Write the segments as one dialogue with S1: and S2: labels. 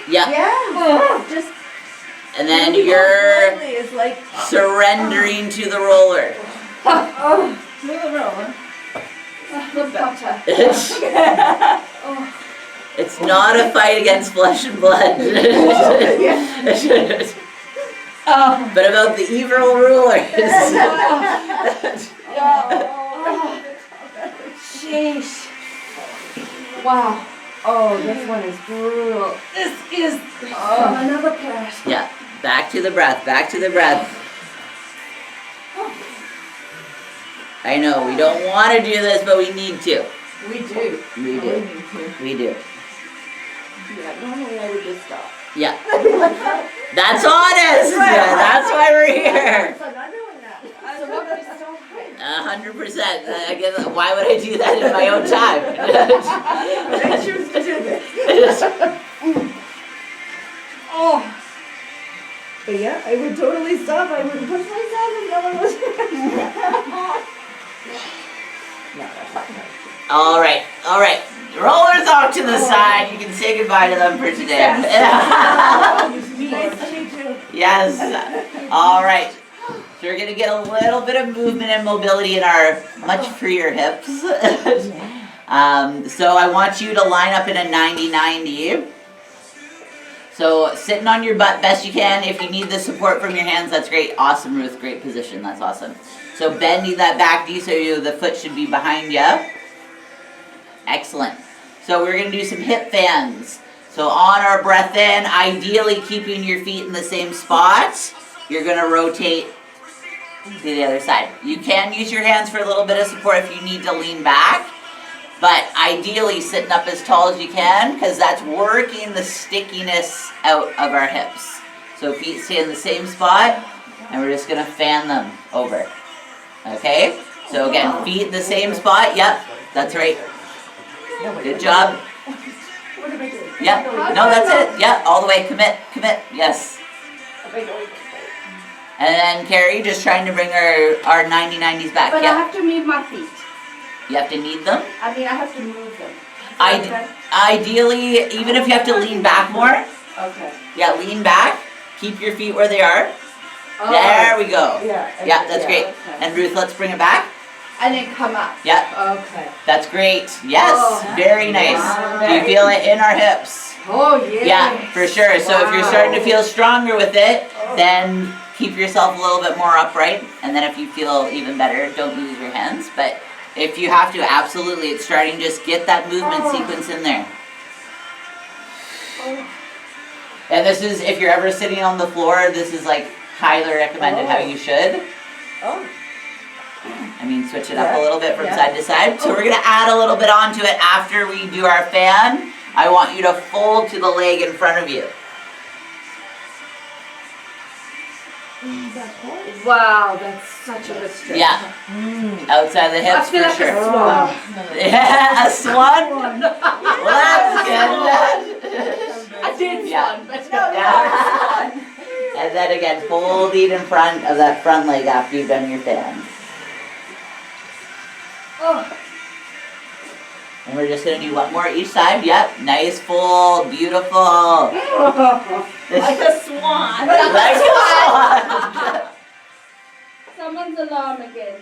S1: Yeah.
S2: Yeah. Just.
S1: And then you're surrendering to the roller.
S2: Oh, to the roller. The butter.
S1: It's not a fight against flesh and blood. But about the evil rulers.
S2: Jeez. Wow. Oh, this one is brutal. This is another part.
S1: Yeah. Back to the breath. Back to the breath. I know we don't want to do this, but we need to.
S2: We do.
S1: We do.
S2: We need to.
S1: We do.
S2: Yeah, normally I would just stop.
S1: Yeah. That's honest. Yeah, that's why we're here.
S2: So not doing that. So what would I stop?
S1: 100%. I guess, why would I do that in my own time?
S2: I choose to do this. Oh. But yeah, I would totally stop. I would push myself if no one was. No, that's not right.
S1: All right. All right. Rollers off to the side. You can say goodbye to them for today.
S2: Nice to meet you.
S1: Yes. All right. So we're going to get a little bit of movement and mobility in our much freer hips. So I want you to line up in a 90-90. So sitting on your butt best you can. If you need the support from your hands, that's great. Awesome, Ruth. Great position. That's awesome. So bending that back knee so the foot should be behind you. Excellent. So we're going to do some hip fans. So on our breath in, ideally keeping your feet in the same spot, you're going to rotate to the other side. You can use your hands for a little bit of support if you need to lean back, but ideally sitting up as tall as you can because that's working the stickiness out of our hips. So feet stay in the same spot and we're just going to fan them over. Okay? So again, feet in the same spot. Yep, that's right. Good job. Yep. No, that's it. Yep, all the way. Commit. Commit. Yes. And then Carrie, just trying to bring our 90-90s back.
S2: But
S1: Yep.
S2: I have to move my feet.
S1: You have to knead them?
S2: I mean, I have to move them.
S1: Ideally, even if you have to lean back more.
S2: Okay.
S1: Yeah, lean back. Keep your feet where they are.
S2: Oh.
S1: There we go.
S2: Yeah.
S1: Yeah, that's great.
S2: Okay.
S1: And Ruth, let's bring it back.
S2: And then come up.
S1: Yep.
S2: Okay.
S1: That's great. Yes.
S2: Oh.
S1: Very nice. Do you feel it in our hips?
S2: Oh, yeah.
S1: Yeah, for sure. So if you're starting to feel stronger with it, then keep yourself a little bit more upright. And then if you feel even better, don't use your hands. But if you have to, absolutely, it's starting to just get that movement sequence in there. And this is, if you're ever sitting on the floor, this is like highly recommended how you should.
S2: Oh.
S1: I mean, switch it up a little bit from side to side. So we're going to add a little bit onto it after we do our fan. I want you to fold to the leg in front of you.
S2: Wow, that's such a good stretch.
S1: Yeah. Outside the hips
S2: I feel
S1: for
S2: like
S1: sure.
S2: a swan.
S1: Yeah, a swan? Well, that's good.
S2: I did swan, but
S1: Yeah. And then again, folding in front of that front leg after you've done your fan.
S2: Oh.
S1: And we're just going to do one more each side. Yep. Nice fold. Beautiful.
S2: Like a swan.
S1: Like a swan.
S2: Someone's alarm again.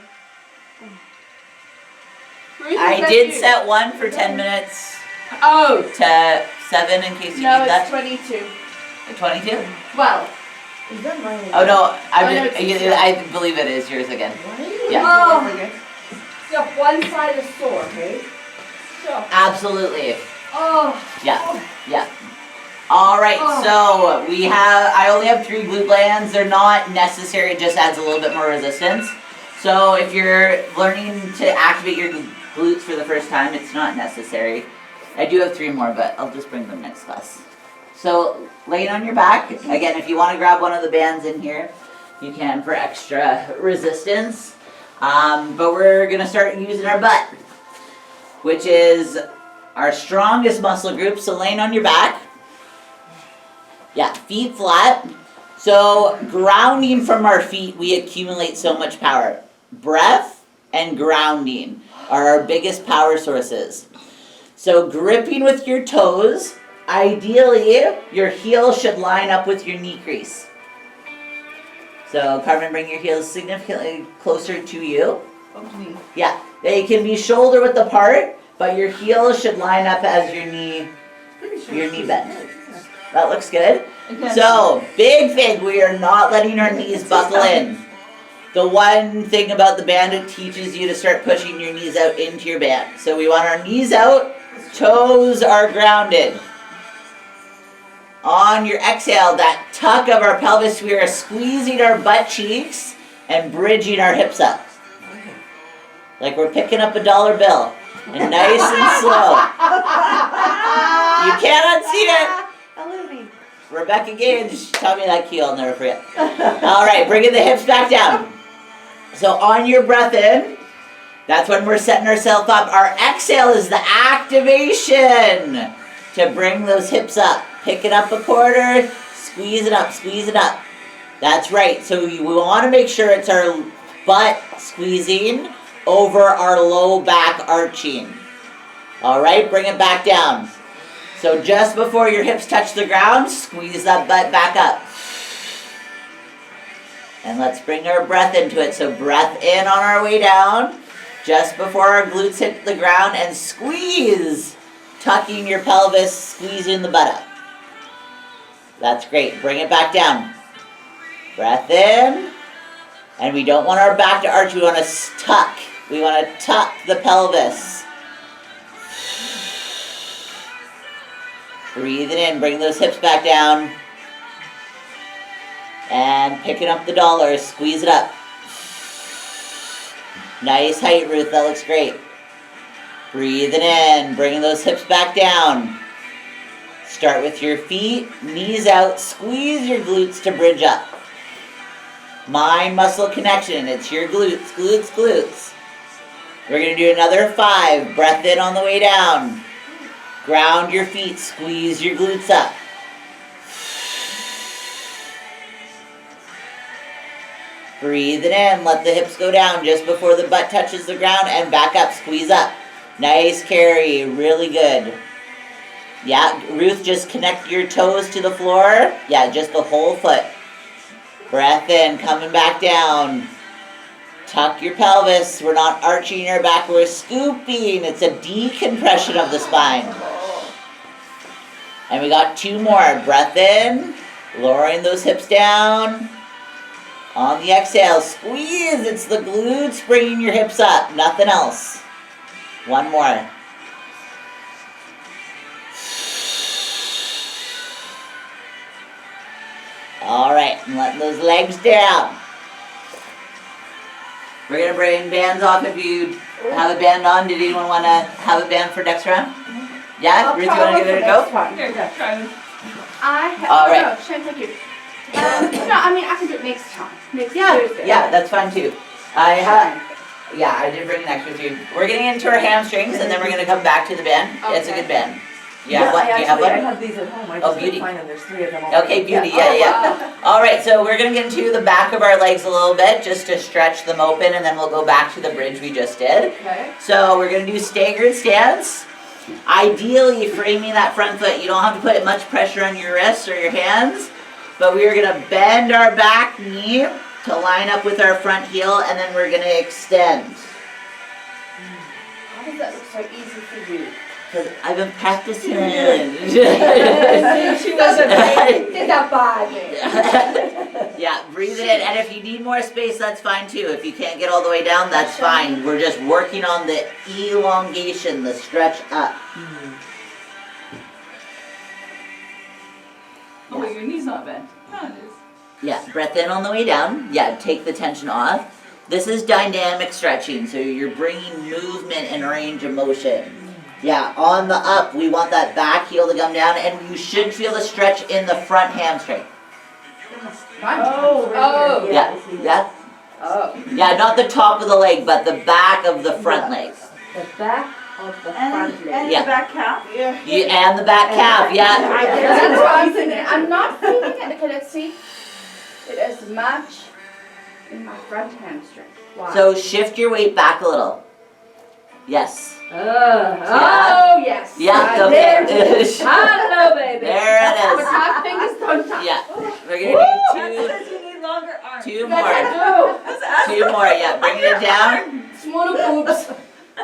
S1: I did set one for 10 minutes
S2: Oh.
S1: to 7 in case you
S2: No,
S1: need
S2: it's
S1: that.
S2: 22.
S1: 22?
S2: Well.
S1: Oh no,
S2: it's
S1: I believe it is yours again. Yeah.
S2: Oh. Yeah, one side is sore, okay? Sure.
S1: Absolutely.
S2: Oh.
S1: Yeah. Yeah. All right, so I only have 3 glute glands. They're not necessary, it just adds a little bit more resistance. So if you're learning to activate your glutes for the first time, it's not necessary. I do have 3 more, but I'll just bring them next class. So laying on your back, again, if you want to grab one of the bands in here, you can for extra resistance. But we're going to start using our butt, which is our strongest muscle group. So laying on your back. Yeah, feet flat. So grounding from our feet, we accumulate so much power. Breath and grounding are our biggest power sources. So gripping with your toes Ideally, your heel should line up with your knee crease. So Carmen, bring your heels significantly closer to you. Yeah, they can be shoulder width apart, but your heel should line up as your knee bend. That looks good. So, big thing, we are not letting our knees buckle in. The one thing about the band, it teaches you to start pushing your knees out into your band. So we want our knees out, toes are grounded. On your exhale, that tuck of our pelvis, we are squeezing our butt cheeks and bridging our hips up. Like we're picking up a dollar bill. And nice and slow. You can't unsee it. Rebecca Gage taught me that key, I'll never forget. All right, bringing the hips back down. So on your breath in, that's when we're setting ourselves up. Our exhale is the activation to bring those hips up. Pick it up a quarter, squeeze it up, squeeze it up. That's right. So we want to make sure it's our butt squeezing over our low back arching. All right, bring it back down. So just before your hips touch the ground, squeeze that butt back up. And let's bring our breath into it. So breath in on our way down, just before our glutes hit the ground, and squeeze, tucking your pelvis, squeezing the butt up. That's great. Bring it back down. Breath in. And we don't want our back to arch, we want to tuck. We want to tuck the pelvis. Breathe it in, bring those hips back down. And picking up the dollar, squeeze it up. Nice height, Ruth, that looks great. Breathe it in, bringing those hips back down. Start with your feet, knees out, squeeze your glutes to bridge up. Mind muscle connection, it's your glutes, glutes, glutes. We're going to do another 5. Breath in on the way down. Ground your feet, squeeze your glutes up. Breathe it in, let the hips go down just before the butt touches the ground, and back up, squeeze up. Nice carry, really good. Yeah, Ruth, just connect your toes to the floor. Yeah, just the whole foot. Breath in, coming back down. Tuck your pelvis. We're not arching our back, we're scooping. It's a decompression of the spine. And we got 2 more. Breath in, lowering those hips down. On the exhale, squeeze. It's the glutes bringing your hips up, nothing else. 1 more. All right, and let those legs down. We're going to bring bands off. If you have a band on, did anyone want to have a band for next round? Yeah? Ruth, you want to give it a go?
S3: Here, try this.
S1: All right.
S3: No, Shane, thank you. No, I mean, I can do it next time. Next Tuesday.
S1: Yeah, that's fine too. I did bring an extra 2. We're getting into our hamstrings, and then we're going to come back to the band. Okay. It's a good band. Yeah, what? Do you have one?
S2: I have these at home. I just
S1: beauty.
S2: find them. There's 3 of them.
S1: Okay, beauty, yeah. All right, so we're going to get into the back of our legs a little bit, just to stretch them open, and then we'll go back to the bridge we just did.
S3: Okay.
S1: So we're going to do staggered stance. Ideally, framing that front foot, you don't have to put much pressure on your wrists or your hands, but we are going to bend our back knee to line up with our front heel, and then we're going to extend.
S3: How does that look so easy for you?
S1: Because I've been practicing.
S3: She wasn't did that bad.
S1: Yeah, breathe it in, and if you need more space, that's fine too. If you can't get all the way down, that's fine. We're just working on the elongation, the stretch up.
S4: Oh wait, your knee's not bent. No, it is.
S1: Yeah, breath in on the way down. Yeah, take the tension off. This is dynamic stretching, so you're bringing movement and range of motion. Yeah, on the up, we want that back heel to come down, and you should feel the stretch in the front hamstring.
S3: Oh.
S1: Yeah.
S3: Oh.
S1: Yeah, not the top of the leg, but the back of the front leg.
S2: The back of the front leg.
S4: And
S1: Yeah.
S4: the back calf.
S1: And the back calf, yeah.
S3: That's what I'm thinking. I'm not feeling it. Okay, let's see. It is much in my front hamstring. Wow.
S1: So shift your weight back a little. Yes.
S3: Oh, yes.
S1: Yeah,
S3: There
S1: okay.
S3: it is. Hello, baby.
S1: There it
S3: But
S1: is.
S3: my fingers don't touch.
S1: Yeah, we're gonna do
S4: Because you need longer arms.
S1: two
S3: Yes, I
S1: more. Two more, yeah. Bringing it down.
S3: do. Smaller boobs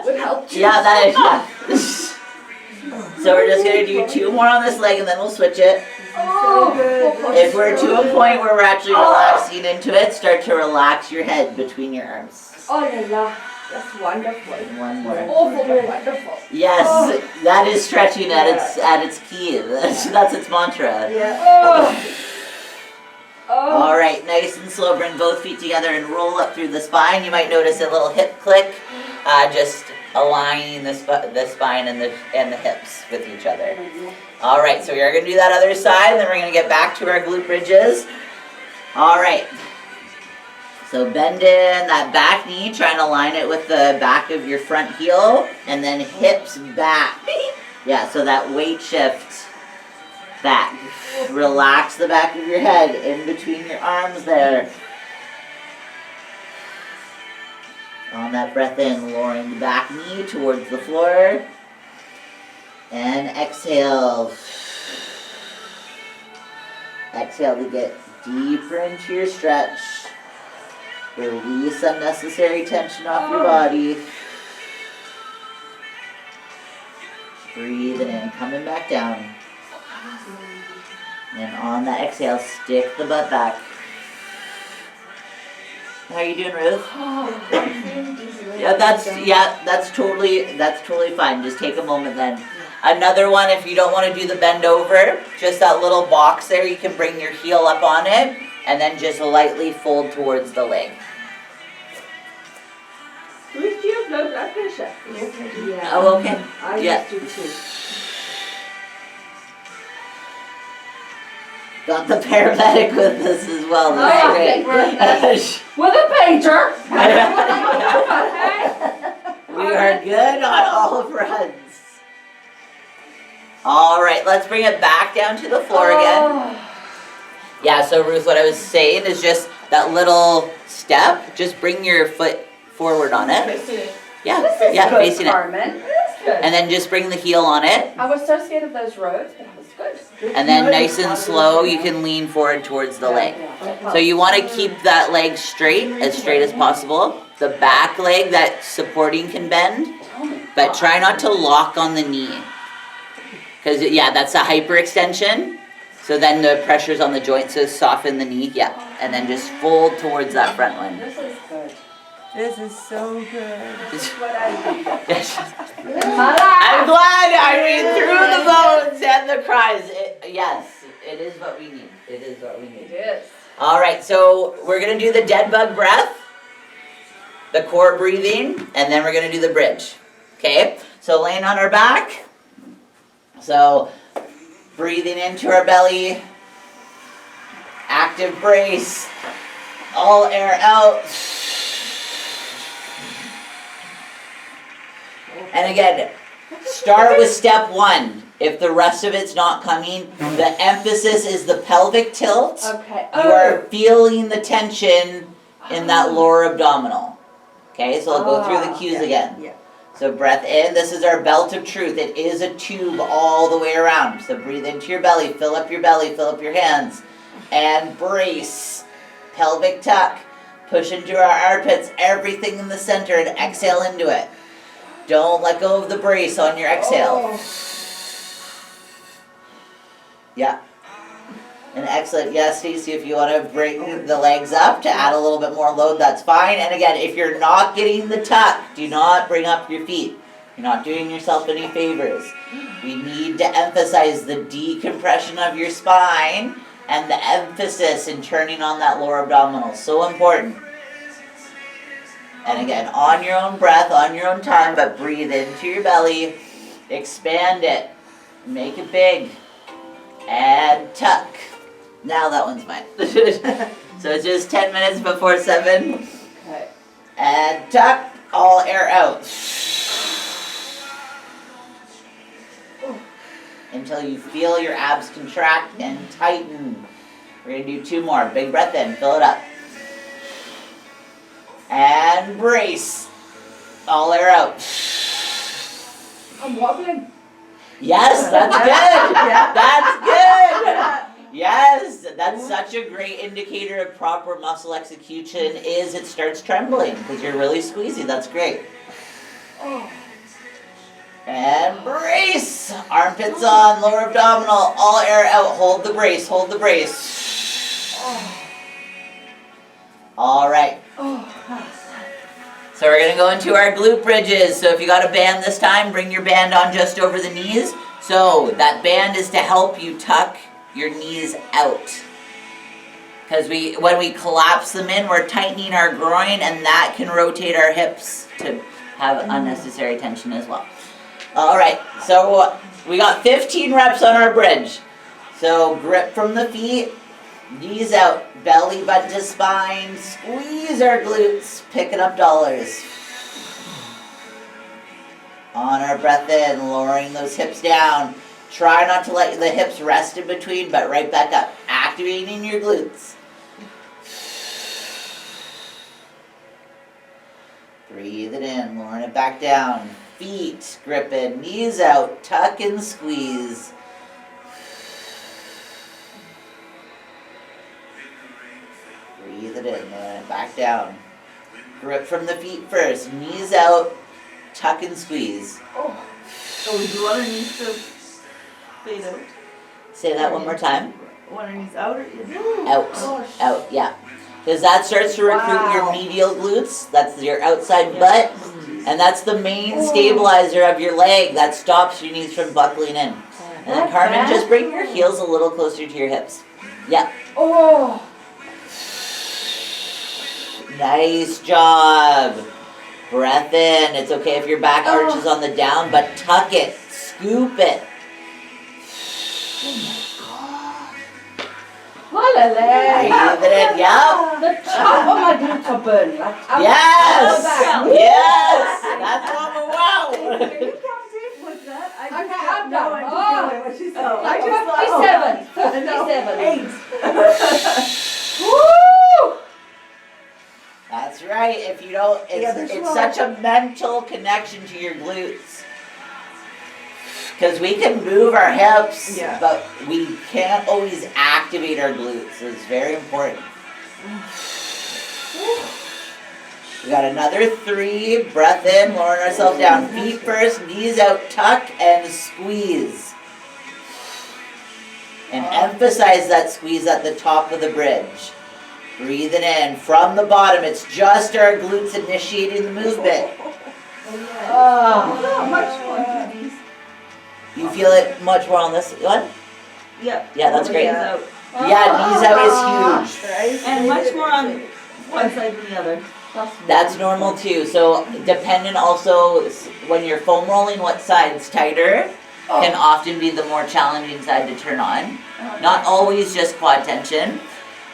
S3: would help too.
S1: Yeah, that is. Yeah. So we're just gonna do two more on this leg, and then we'll switch it.
S3: Oh,
S2: good.
S1: If we're to a point where we're actually relaxing into it, start to relax your head between your arms.
S3: Oh, la la. That's wonderful.
S1: One more.
S3: Awful, but wonderful.
S1: Yes, that is stretching at its key. That's its mantra.
S2: Yeah.
S3: Oh. Oh.
S1: All right, nice and slow. Bring both feet together and roll up through the spine. You might notice a little hip click, just aligning the spine and the hips with each other. All right, so we are going to do that other side, and then we're going to get back to our glute bridges. All right. So bend in that back knee, try and align it with the back of your front heel, and then hips back. Yeah, so that weight shift back. Relax the back of your head in between your arms there. On that breath in, lowering the back knee towards the floor. And exhale. Exhale to get deeper into your stretch. Release unnecessary tension off your body. Breathing in, coming back down. And on that exhale, stick the butt back. How are you doing, Ruth? Yeah, that's totally fine. Just take a moment then. Another one, if you don't want to do the bend over, just that little box there, you can bring your heel up on it and then just lightly fold towards the leg.
S3: Ruth, do you have low blood pressure?
S2: Yes, I do. Yeah.
S1: Oh, okay.
S2: I
S1: Yeah.
S2: used to too.
S1: Got the paramedic with us as well. That's
S3: Oh,
S1: great.
S3: With a pager.
S1: We are good on all fronts. All right, let's bring it back down to the floor again. Yeah, so Ruth, what I was saying is just that little step, just bring your foot forward on it. Yeah,
S3: This is
S1: yeah,
S3: good,
S1: facing it.
S3: Carmen. This is good.
S1: And then just bring the heel on it.
S3: I was so scared of those roads, but that was good.
S1: And then nice and slow, you can lean forward towards the leg. So you want to keep that leg straight as possible. The back leg, that supporting can bend, but try not to lock on the knee. Because, yeah, that's a hyperextension. So then the pressure's on the joint, so soften the knee, yeah. And then just fold towards that front one.
S3: This is good.
S2: This is so good.
S3: This is what I need.
S1: I'm glad, I mean, through the moans and the cries, yes, it is what we need. It is what we need.
S3: It is.
S1: All right, so we're going to do the dead bug breath, the core breathing, and then we're going to do the bridge. Okay, so laying on our back. So breathing into our belly, active brace, all air out. And again, start with step one. If the rest of it's not coming, the emphasis is the pelvic tilt.
S3: Okay.
S1: You are feeling the tension in that lower abdominal. Okay, so I'll go through the cues again.
S2: Yeah.
S1: So breath in, this is our belt of truth. It is a tube all the way around. So breathe into your belly, fill up your hands. And brace. Pelvic tuck. Push into our armpits, everything in the center, and exhale into it. Don't let go of the brace on your exhale. Yeah. And excellent. Yes, Stacey, if you want to bring the legs up to add a little bit more load, that's fine. And again, if you're not getting the tuck, do not bring up your feet. You're not doing yourself any favors. We need to emphasize the decompression of your spine and the emphasis in turning on that lower abdominal. So important. And again, on your own breath, on your own time, but breathe into your belly, expand it, make it big, and tuck. Now that one's mine. So it's just 10 minutes before 7.
S3: Okay.
S1: And tuck, all air out. Until you feel your abs contract and tighten. We're going to do 2 more. Big breath in, fill it up. And brace. All air out.
S3: I'm wobbling.
S1: Yes, that's good.
S2: Yeah.
S1: That's good. Yes, that's such a great indicator of proper muscle execution is it starts trembling because you're really squeezy. That's great.
S3: Oh.
S1: And brace. Armpits on, lower abdominal, all air out. Hold the brace, hold the brace.
S3: Oh.
S1: All right.
S3: Oh.
S1: So we're gonna go into our glute bridges. So if you got a band this time, bring your band on just over the knees. So that band is to help you tuck your knees out. Because when we collapse them in, we're tightening our groin and that can rotate our hips to have unnecessary tension as well. All right, so we got 15 reps on our bridge. So grip from the feet, knees out, belly button to spine, squeeze our glutes, picking up dollars. On our breath in, lowering those hips down. Try not to let the hips rest in between, but right back up. Activating your glutes. Breathe it in, lowering it back down. Feet gripping, knees out, tuck and squeeze. Breathe it in, lowering it back down. Grip from the feet first, knees out, tuck and squeeze.
S3: Oh.
S2: So we do want our knees to fade out.
S1: Say that one more time.
S2: Want our knees out or in?
S1: Out,
S3: Gosh.
S1: out, yeah. Because that starts to recruit your
S3: Wow.
S1: medial glutes. That's your outside butt. And that's the main stabilizer of your leg that stops your knees from buckling in. And then Carmen, just bring your heels a little closer to your hips. Yeah.
S3: Oh.
S1: Nice job. Breath in. It's okay if your back arches on the down, but tuck it. Scoop it.
S3: Hallelujah.
S1: Breathe it in. Yep.
S3: The top of my glutes are burning. Like,
S1: Yes.
S3: I'm
S1: Yes. That's what we want.
S2: Can you count it? What's that? I
S3: Okay,
S2: just
S3: I'm
S2: no,
S3: done.
S2: I just
S3: Oh.
S2: know what she said.
S3: Like
S2: I just thought,
S3: 57. 57.
S2: 8.
S3: Woo!
S1: That's right. If you don't,
S2: Yeah,
S1: it's
S2: there's
S1: such a mental connection to your glutes. Because we can move our hips,
S2: Yeah.
S1: but we can't always activate our glutes. So it's very important. We got another 3. Breath in, lowering ourselves down. Feet first, knees out, tuck and squeeze. And emphasize that squeeze at the top of the bridge. Breathe it in. From the bottom, it's just our glutes initiating the movement.
S3: Oh.
S2: No, much more to these.
S1: You feel it much more on this one?
S2: Yep.
S1: Yeah, that's great.
S2: Yeah.
S1: Yeah, knees out is huge.
S2: Right?
S4: And much more on one side than the other.
S1: That's normal too. So dependent also when you're foam rolling, what side's tighter can often be the more challenging side to turn on. Not always just quad tension.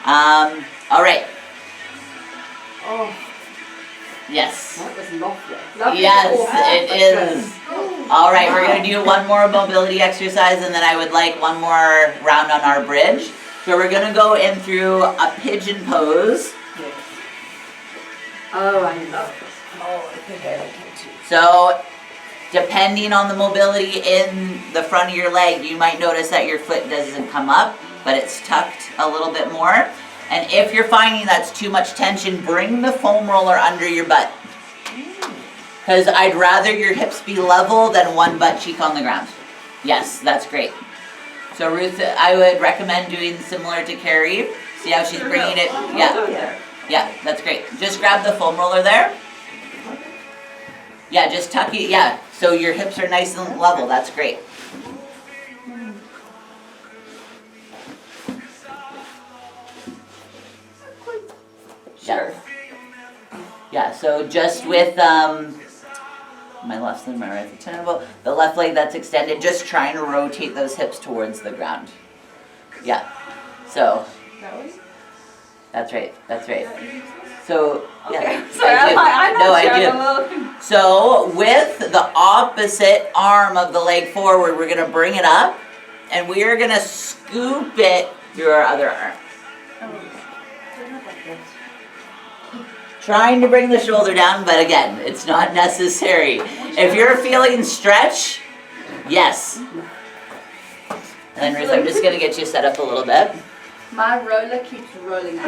S1: All right.
S3: Oh,
S1: Yes.
S3: that was lovely. Lovely.
S1: Yes,
S3: Oh,
S1: it is. All right, we're gonna do one more mobility exercise and then I would like one more round on our bridge. So we're gonna go in through a pigeon pose.
S3: Oh, I know.
S2: Oh, I think I like it too.
S1: So depending on the mobility in the front of your leg, you might notice that your foot doesn't come up, but it's tucked a little bit more. And if you're finding that's too much tension, bring the foam roller under your butt. Because I'd rather your hips be level than one butt cheek on the ground. Yes, that's great. So Ruth, I would recommend doing similar to Carrie. See how she's bringing it? Yeah,
S2: Yeah.
S1: yeah, that's great. Just grab the foam roller there. Yeah, just tuck it, yeah. So your hips are nice and level, that's great.
S3: Sure.
S1: Yeah, so just with my left leg, my right leg, tenable, the left leg that's extended, just trying to rotate those hips towards the ground. Yeah, so that's right, that's right. So, yeah,
S4: Okay. Sorry,
S1: I do.
S4: I'm
S1: No,
S4: not
S1: I
S4: sure.
S1: do.
S4: I'm a little confused.
S1: So with the opposite arm of the leg forward, we're gonna bring it up and we are gonna scoop it through our other arm. Trying to bring the shoulder down, but again, it's not necessary. If you're feeling stretch, yes. And then Ruth, I'm just gonna get you set up a little bit.
S3: My roller keeps rolling out.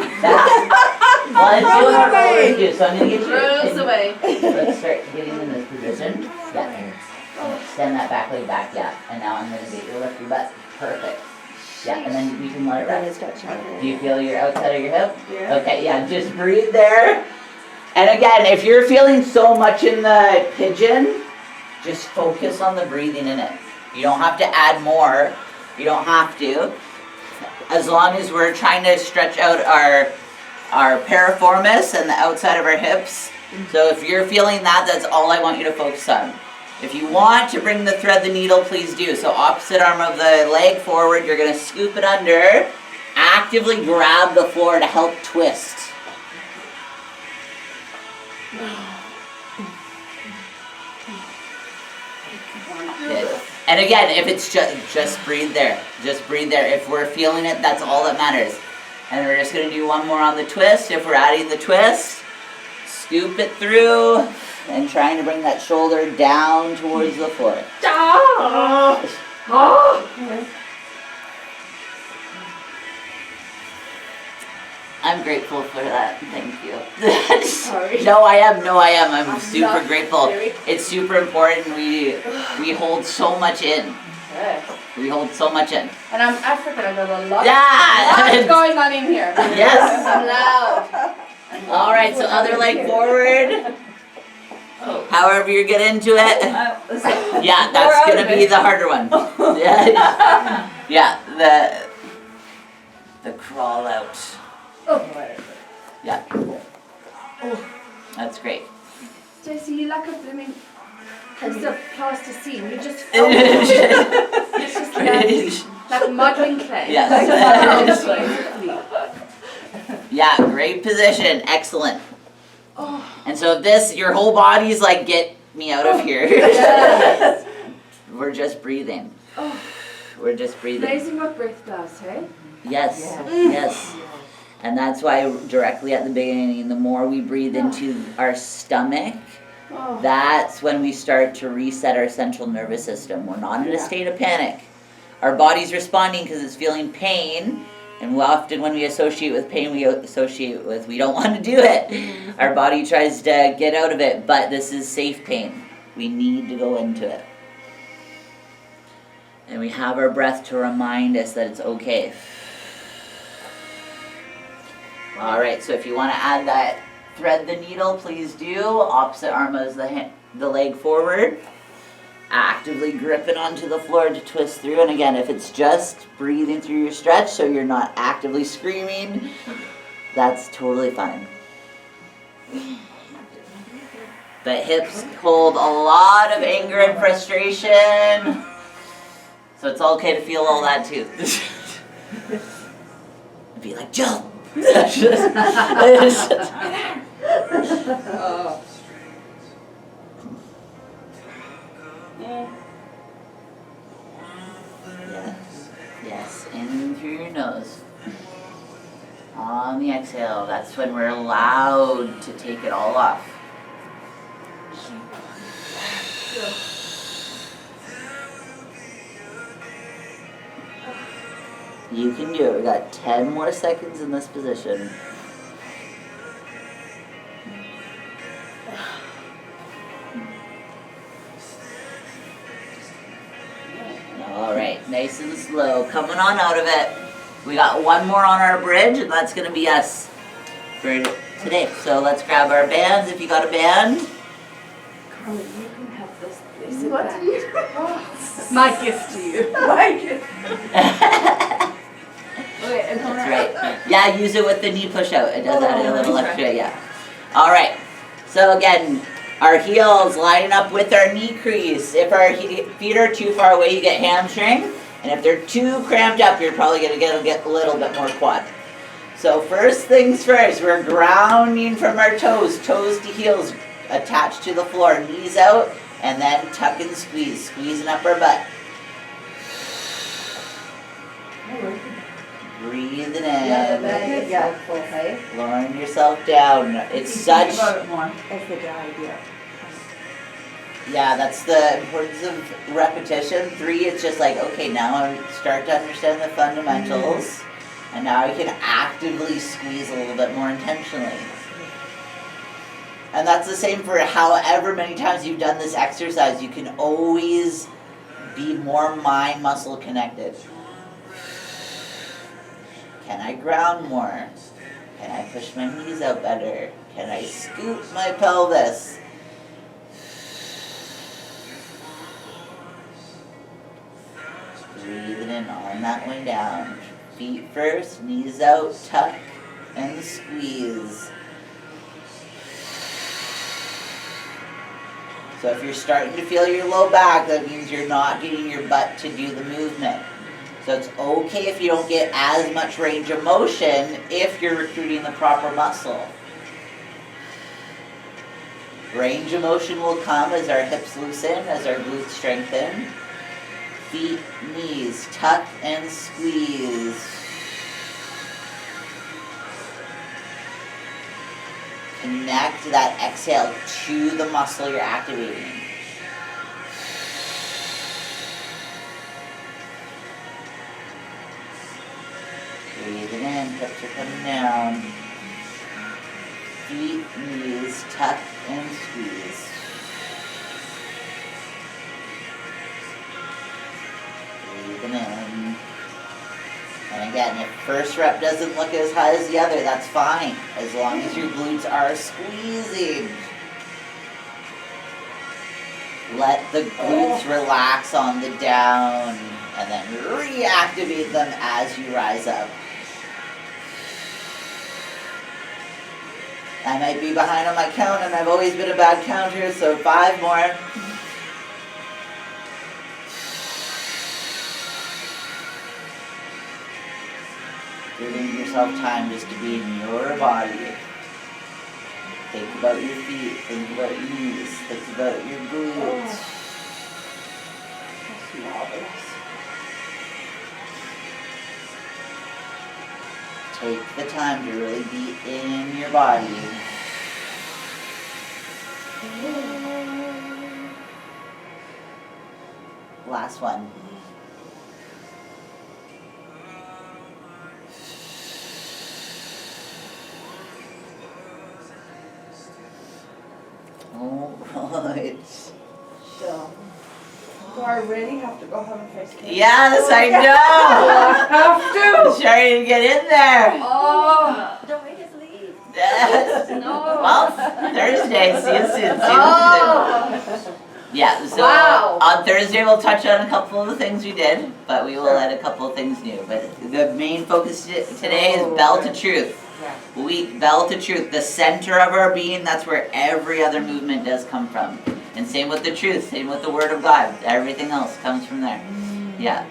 S1: Well, it's doing our rollers too, so I'm gonna get you.
S3: Rolls away.
S1: Let's start getting in this position. Yeah. Extend that back leg back, yeah. And now I'm gonna get you lift your butt. Perfect. Yeah, and then you can let it rest. Do you feel your outside of your hip?
S2: Yeah.
S1: Okay, yeah, just breathe there. And again, if you're feeling so much in the pigeon, just focus on the breathing in it. You don't have to add more. You don't have to. As long as we're trying to stretch out our piriformis and the outside of our hips. So if you're feeling that, that's all I want you to focus on. If you want to bring the thread the needle, please do. So opposite arm of the leg forward, you're going to scoop it under. Actively grab the floor to help twist. Good. And again, if it's just breathe there. Just breathe there. If we're feeling it, that's all that matters. And we're just going to do one more on the twist. If we're adding the twist, scoop it through and trying to bring that shoulder down towards the floor. I'm grateful for that. Thank you.
S3: Sorry.
S1: No, I am. I'm super
S3: not
S1: grateful.
S3: very-
S1: It's super important. We hold so much in.
S3: Yes.
S1: We hold so much in.
S3: And I'm African, I got a lot
S1: Yeah.
S3: going on in here.
S1: Yes.
S3: I'm loud.
S1: All right. So other leg forward. However you get into it. Yeah, that's gonna be the harder one. Yeah. Yeah. The crawl out. Yeah. That's great.
S3: Stacey, you like a blooming piece of plasticine. You just it's just like modeling clay.
S1: Yes.
S3: Beautifully.
S1: Yeah, great position. Excellent. And so if your whole body's like, get me out of here.
S3: Yes.
S1: We're just breathing. We're just breathing.
S3: Amazing what breath does, hey?
S1: Yes, yes. And that's why directly at the beginning, the more we breathe into our stomach, that's when we start to reset our central nervous system. We're not in a state of panic. Our body's responding because it's feeling pain. And often when we associate with pain, we associate with we don't want to do it. Our body tries to get out of it, but this is safe pain. We need to go into it. And we have our breath to remind us that it's okay. All right, so if you want to add that thread the needle, please do. Opposite arm as the leg forward. Actively grip it onto the floor to twist through. And again, if it's just breathing through your stretch so you're not actively screaming, that's totally fine. But hips hold a lot of anger and frustration. So it's okay to feel all that too. Be like, Jill. Yes. Yes, in through your nose. On the exhale, that's when we're allowed to take it all off. You can do it. We got 10 more seconds in this position. All right, nice and slow. Coming on out of it. We got one more on our bridge, and that's going to be us for today. So let's grab our bands if you got a band.
S3: Carly, you can have this.
S2: What do you?
S3: My gift to you.
S2: My gift.
S3: Okay,
S1: That's right. Yeah, use it with the knee push out. It does add a little extra, yeah. All right. So again, our heels lining up with our knee crease. If our feet are too far away, you get hamstring. And if they're too cramped up, you're probably going to get a little bit more quad. So first things first, we're grounding from our toes to heels attached to the floor, knees out, and then tuck and squeeze, squeezing up our butt. Breathing in.
S2: Yeah, the bag is helpful, hey?
S1: Lowering yourself down. It's such.
S4: Think about it more.
S2: That's the good idea.
S1: Yeah, that's the importance of repetition. 3, it's just like, okay, now I start to understand the fundamentals, and now I can actively squeeze a little bit more intentionally. And that's the same for however many times you've done this exercise. You can always be more mind muscle connected. Can I ground more? Can I push my knees out better? Can I scoop my pelvis? Breathing in on that way down. Feet first, knees out, tuck, and squeeze. So if you're starting to feel your low back, that means you're not getting your butt to do the movement. So it's okay if you don't get as much range of motion if you're recruiting the proper muscle. Range of motion will come as our hips loosen, as our glutes strengthen. Feet, knees, tuck and squeeze. Connect that exhale to the muscle you're activating. Breathing in, hips are coming down. Feet, knees, tuck and squeeze. Breathing in. And again, if first rep doesn't look as high as the other, that's fine, as long as your glutes are squeezing. Let the glutes relax on the down, and then reactivate them as you rise up. I might be behind on my count, and I've always been a bad counter, so 5 more. Giving yourself time just to be in your body. Think about your feet, think about your knees, think about your glutes.
S3: That's marvelous.
S1: Take the time to really be in your body. Last one. Alright.
S2: So,
S3: Do I really have to go home and face cam?
S1: Yes, I know!
S3: have to!
S1: Trying to get in there!
S3: Oh,
S4: Don't make us leave.
S1: Yes.
S3: no.
S1: Well, Thursday, see you soon.
S3: Oh.
S1: Yeah, so
S3: Wow.
S1: on Thursday we'll touch on a couple of the things we did, but we will add a couple of things new. But the main focus today is bell to truth. Bell to truth, the center of our being, that's where every other movement does come from. And same with the truth, same with the word of God. Everything else comes from there. Yeah.